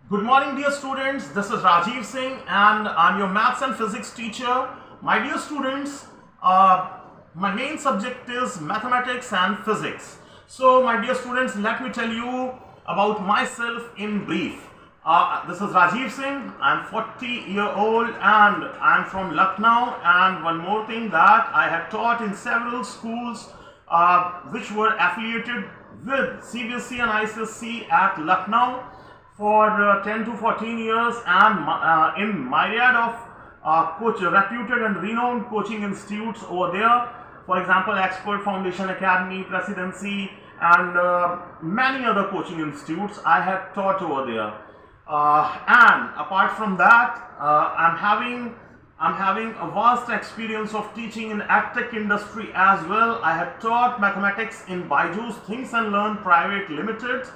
Good morning, dear students. This is Rajiv Singh and I'm your maths and physics teacher. My dear students, my main subject is mathematics and physics. So, my dear students, let me tell you about myself in brief. This is Rajiv Singh. I'm 40-year-old and I'm from Lucknow. And one more thing, that I have taught in several schools which were affiliated with CBSE and ICSE at Lucknow for 10 to 14 years, and in myriad of reputed and renowned coaching institutes over there. For example, Expert Foundation Academy, Presidency, and many other coaching institutes I have taught over there. And apart from that, I'm having a vast experience of teaching in AgTech industry as well. I have taught mathematics in Byju's Think and Learn Private Limited.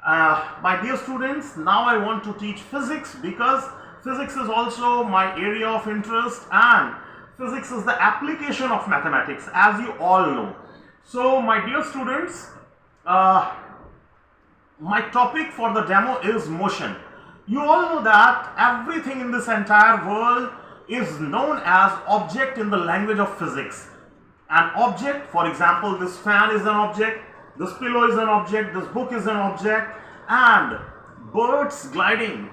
My dear students, now I want to teach physics because physics is also my area of interest and physics is the application of mathematics, as you all know. So, my dear students, my topic for the demo is motion. You all know that everything in this entire world is known as object in the language of physics. An object, for example, this fan is an object, this pillow is an object, this book is an object, and birds gliding,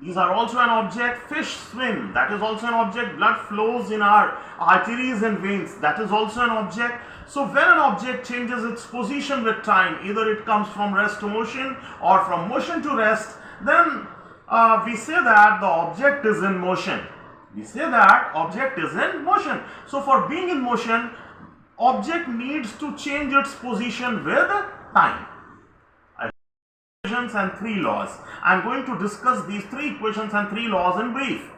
these are also an object. Fish swim, that is also an object. Blood flows in our arteries and veins, that is also an object. So when an object changes its position with time, either it comes from rest to motion or from motion to rest, then we say that the object is in motion. We say that object is in motion. So for being in motion, object needs to change its position with time. Equations and three laws. I am going to discuss these three equations and three laws in brief.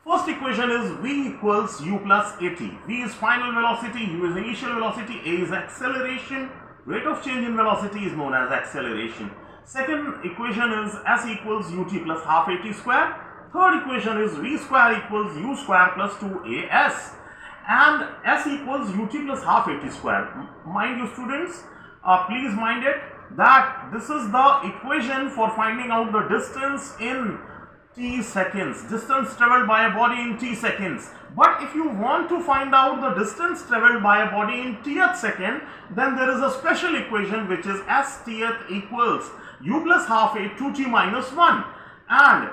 First equation is V equals U plus AT. V is final velocity, U is initial velocity, A is acceleration. Rate of change in velocity is known as acceleration. Second equation is S equals UT plus half AT square. Third equation is V square equals U square plus 2AS. And S equals UT plus half AT square. Mind you students, please mind it that this is the equation for finding out the distance in t seconds, distance traveled by a body in t seconds. But if you want to find out the distance traveled by a body in tth second, then there is a special equation which is S tth equals U plus half a 2t minus 1. And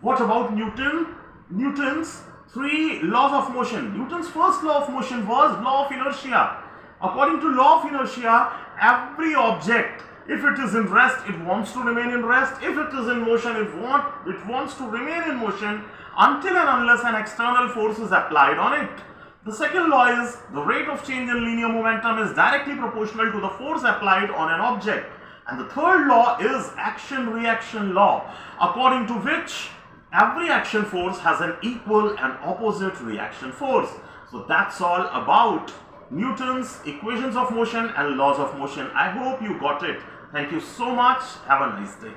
what about Newton's three laws of motion? Newton's first law of motion was law of inertia. According to law of inertia, every object, if it is in rest, it wants to remain in rest. If it is in motion, it wants to remain in motion until and unless an external force is applied on it. The second law is the rate of change in linear momentum is directly proportional to the force applied on an object. And the third law is action-reaction law, according to which every action force has an equal and opposite reaction force. So that's all about Newton's equations of motion and laws of motion. I hope you got it. Thank you so much. Have a nice day.